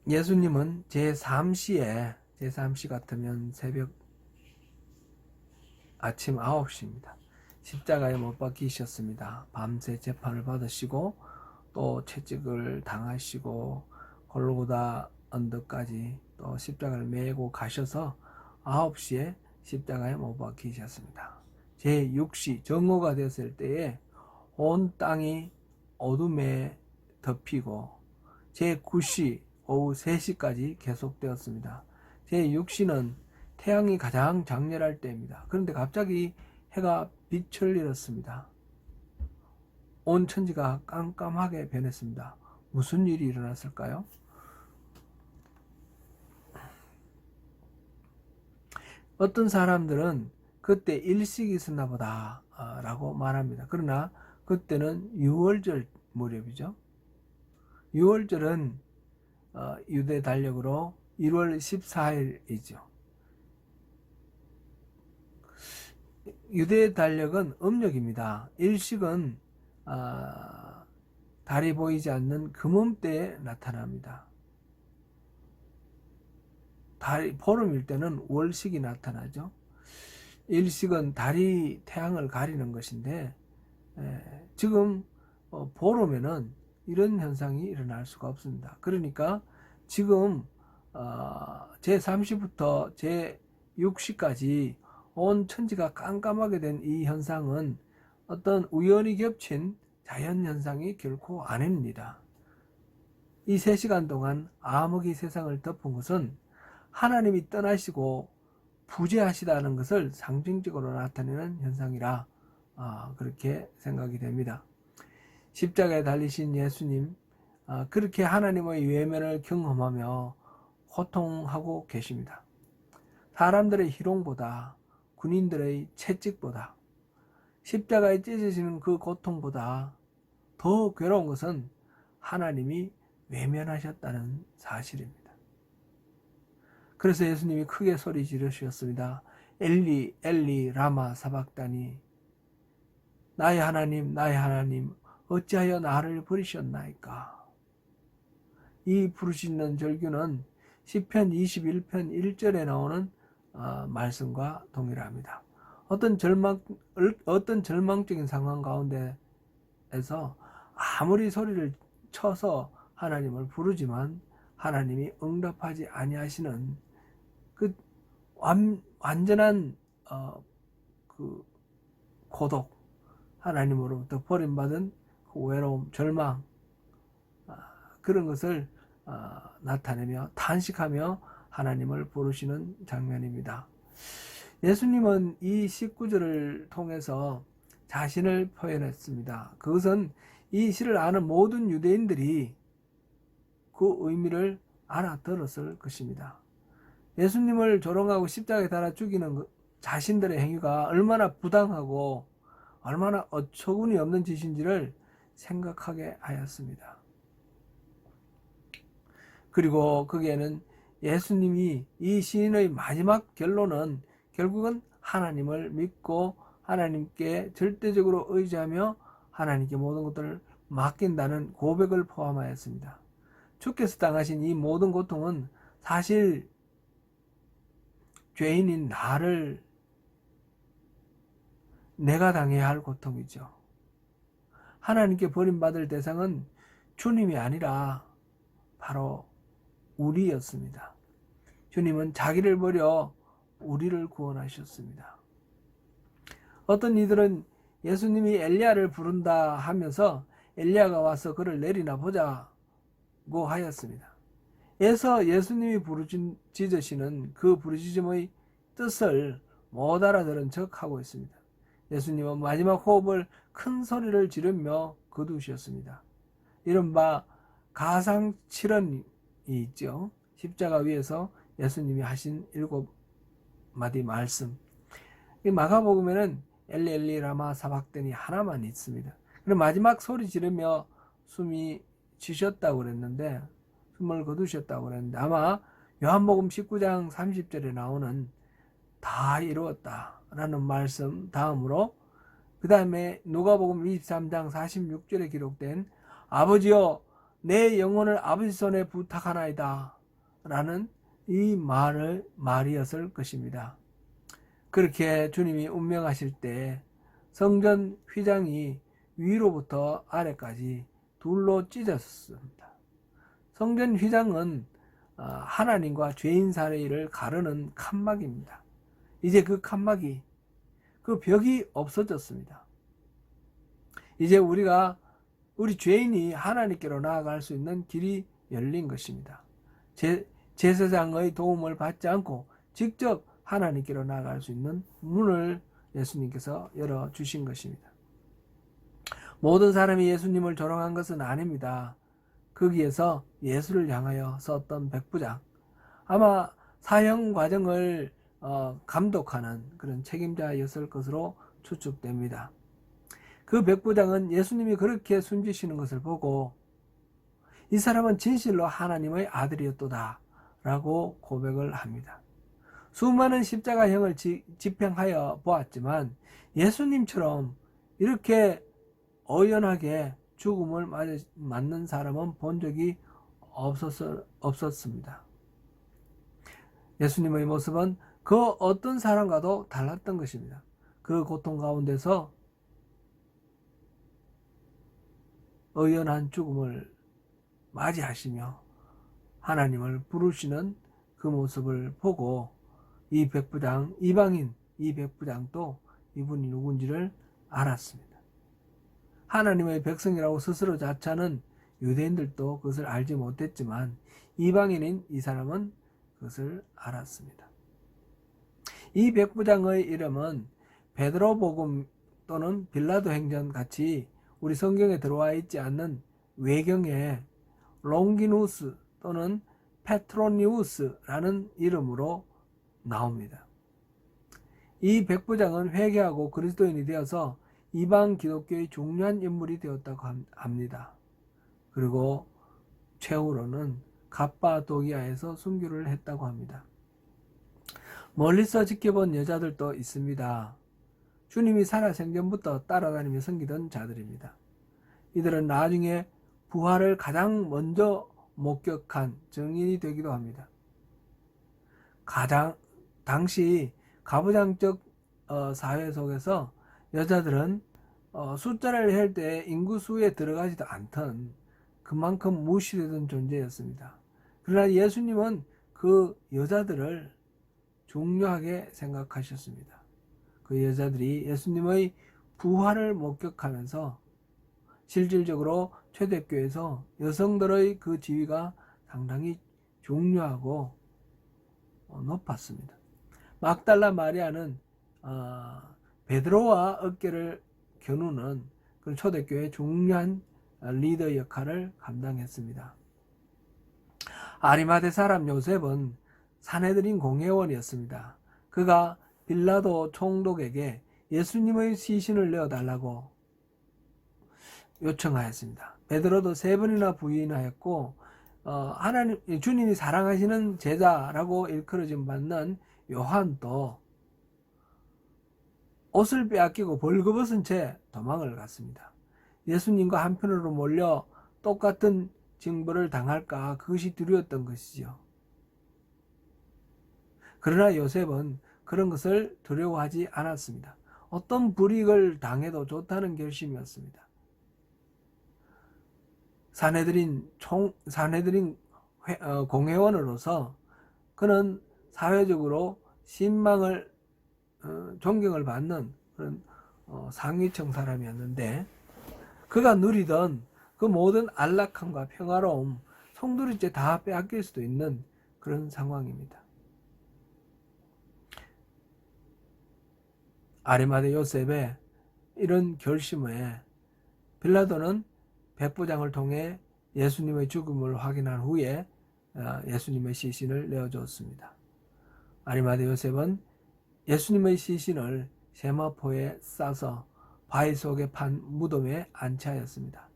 예수님은 제3시에 같으면 새벽 아침 9시입니다. 십자가에 못 박히셨습니다. 밤새 재판을 받으시고 또 채찍을 당하시고 골고다 언덕까지 또 십자가를 메고 가셔서 9시에 십자가에 못 박히셨습니다. 제6시 정오가 됐을 때에 온 땅이 어둠에 덮이고 제9시 오후 3시까지 계속되었습니다. 제6시는 태양이 가장 장렬할 때입니다. 그런데 갑자기 해가 빛을 잃었습니다. 온 천지가 깜깜하게 변했습니다. 무슨 일이 일어났을까요? 어떤 사람들은 그때 일식이 있었나 보다 라고 말합니다. 그러나 그때는 유월절 무렵이죠. 유월절은 유대 달력으로 1월 14일이죠. 유대 달력은 음력입니다. 일식은 달이 보이지 않는 금음대에 나타납니다. 보름일 때는 월식이 나타나죠. 일식은 달이 태양을 가리는 것인데 지금 보름에는 이런 현상이 일어날 수가 없습니다. 그러니까 지금 제3시부터 제6시까지 온 천지가 깜깜하게 된 이 현상은 어떤 우연히 겹친 자연현상이 결코 아닙니다. 이 3시간 동안 암흑이 세상을 덮은 것은 하나님이 떠나시고 부재하시다는 것을 상징적으로 나타내는 현상이라 그렇게 생각이 됩니다. 십자가에 달리신 예수님, 그렇게 하나님의 외면을 경험하며 고통하고 계십니다. 사람들의 희롱보다, 군인들의 채찍보다, 십자가에 찢어지는 그 고통보다 더 괴로운 것은 하나님이 외면하셨다는 사실입니다. 그래서 예수님이 크게 소리 지르셨습니다. 엘리 엘리 라마 사박다니, 나의 하나님 어찌하여 나를 버리셨나이까. 이 부르짖는 절규는 시편 21편 1절에 나오는 말씀과 동일합니다. 어떤 절망적인 상황 가운데에서 아무리 소리를 쳐서 하나님을 부르지만 하나님이 응답하지 아니하시는 그 완전한 그 고독, 하나님으로부터 버림받은 그 외로움, 절망, 그런 것을 나타내며 탄식하며 하나님을 부르시는 장면입니다. 예수님은 이 19절을 통해서 자신을 표현했습니다. 그것은 이 시를 아는 모든 유대인들이 그 의미를 알아들었을 것입니다. 예수님을 조롱하고 십자가에 달아 죽이는 자신들의 행위가 얼마나 부당하고 얼마나 어처구니 없는 짓인지를 생각하게 하였습니다. 그리고 거기에는 예수님이 이 시인의 마지막 결론은 결국은 하나님을 믿고 하나님께 절대적으로 의지하며 하나님께 모든 것들을 맡긴다는 고백을 포함하였습니다. 주께서 당하신 이 모든 고통은 사실 죄인인 내가 당해야 할 고통이죠. 하나님께 버림받을 대상은 주님이 아니라 바로 우리였습니다. 주님은 자기를 버려 우리를 구원하셨습니다. 어떤 이들은 예수님이 엘리야를 부른다 하면서 엘리야가 와서 그를 내리나 보자고 하였습니다. 에서 예수님이 부르짖으시는 그 부르짖음의 뜻을 못 알아들은 척 하고 있습니다. 예수님은 마지막 호흡을 큰 소리를 지르며 거두셨습니다. 이른바 가상칠언이 있죠. 십자가 위에서 예수님이 하신 7마디 말씀. 이 마가복음에는 엘리 엘리 라마 사박다니 하나만 있습니다. 그리고 마지막 소리 지르며 숨이 쉬셨다고 그랬는데, 숨을 거두셨다고 그랬는데, 아마 요한복음 19장 30절에 나오는 다 이루었다 라는 말씀 다음으로 그 다음에 누가복음 23장 46절에 기록된 아버지여 내 영혼을 아버지 손에 부탁하나이다 라는 이 말이었을 것입니다. 그렇게 주님이 운명하실 때 성전 휘장이 위로부터 아래까지 둘로 찢어졌습니다. 성전 휘장은 하나님과 죄인 사이를 가르는 칸막입니다. 이제 그 칸막이, 그 벽이 없어졌습니다. 이제 우리 죄인이 하나님께로 나아갈 수 있는 길이 열린 것입니다. 제사장의 도움을 받지 않고 직접 하나님께로 나아갈 수 있는 문을 예수님께서 열어주신 것입니다. 모든 사람이 예수님을 조롱한 것은 아닙니다. 거기에서 예수를 향하여 썼던 백부장, 아마 사형 과정을 감독하는 그런 책임자였을 것으로 추측됩니다. 그 백부장은 예수님이 그렇게 숨지시는 것을 보고 이 사람은 진실로 하나님의 아들이었도다 라고 고백을 합니다. 수많은 십자가형을 집행하여 보았지만 예수님처럼 이렇게 어연하게 죽음을 맞는 사람은 본 적이 없었습니다. 예수님의 모습은 그 어떤 사람과도 달랐던 것입니다. 그 고통 가운데서 어연한 죽음을 맞이하시며 하나님을 부르시는 그 모습을 보고 이 백부장, 이방인 이 백부장도 이분이 누군지를 알았습니다. 하나님의 백성이라고 스스로 자처하는 유대인들도 그것을 알지 못했지만 이방인인 이 사람은 그것을 알았습니다. 이 백부장의 이름은 베드로복음 또는 빌라도 행전 같이 우리 성경에 들어와 있지 않는 외경에 롱기누스 또는 페트로니우스라는 이름으로 나옵니다. 이 백부장은 회개하고 그리스도인이 되어서 이방 기독교의 중요한 인물이 되었다고 합니다. 그리고 최후로는 갑바도기아에서 순교를 했다고 합니다. 멀리서 지켜본 여자들도 있습니다. 주님이 살아생전부터 따라다니며 섬기던 자들입니다. 이들은 나중에 부활을 가장 먼저 목격한 증인이 되기도 합니다. 당시 가부장적 사회 속에서 여자들은 숫자를 할 때 인구수에 들어가지도 않던 그만큼 무시되던 존재였습니다. 그러나 예수님은 그 여자들을 중요하게 생각하셨습니다. 그 여자들이 예수님의 부활을 목격하면서 실질적으로 초대교회에서 여성들의 그 지위가 상당히 중요하고 높았습니다. 막달라 마리아는 베드로와 어깨를 겨누는 그 초대교회의 중요한 리더 역할을 감당했습니다. 아리마대 사람 요셉은 산헤드린 공회원이었습니다. 그가 빌라도 총독에게 예수님의 시신을 내어달라고 요청하였습니다. 베드로도 3번이나 부인하였고 주님이 사랑하시는 제자라고 일컬어짐 받는 요한도 옷을 빼앗기고 벌거벗은 채 도망을 갔습니다. 예수님과 한편으로 몰려 똑같은 징벌을 당할까 그것이 두려웠던 것이죠. 그러나 요셉은 그런 것을 두려워하지 않았습니다. 어떤 불이익을 당해도 좋다는 결심이었습니다. 산헤드린 공회원으로서 그는 사회적으로 신망을 존경을 받는 그런 상위층 사람이었는데 그가 누리던 그 모든 안락함과 평화로움 송두리째 다 빼앗길 수도 있는 그런 상황입니다. 아리마대 요셉의 이런 결심에 빌라도는 백부장을 통해 예수님의 죽음을 확인한 후에 예수님의 시신을 내어주었습니다. 아리마대 요셉은 예수님의 시신을 세마포에 싸서 바위 속에 판 무덤에 안치하였습니다.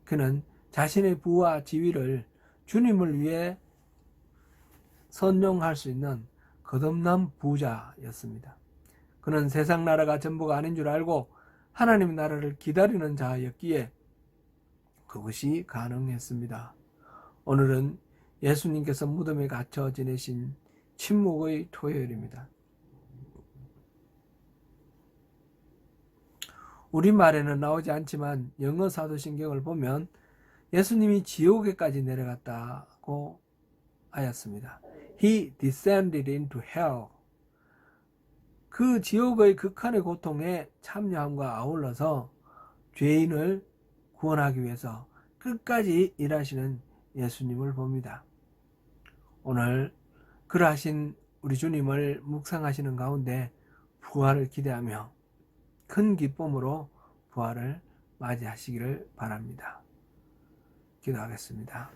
그는 자신의 부와 지위를 주님을 위해 선용할 수 있는 거듭난 부자였습니다. 그는 세상 나라가 전부가 아닌 줄 알고 하나님의 나라를 기다리는 자였기에 그것이 가능했습니다. 오늘은 예수님께서 무덤에 갇혀 지내신 침묵의 토요일입니다. 우리말에는 나오지 않지만 영어 사도신경을 보면 예수님이 지옥에까지 내려갔다고 하였습니다. He descended into hell. 그 지옥의 극한의 고통에 참여함과 아울러서 죄인을 구원하기 위해서 끝까지 일하시는 예수님을 봅니다. 오늘 그러하신 우리 주님을 묵상하시는 가운데 부활을 기대하며 큰 기쁨으로 부활을 맞이하시기를 바랍니다. 기도하겠습니다.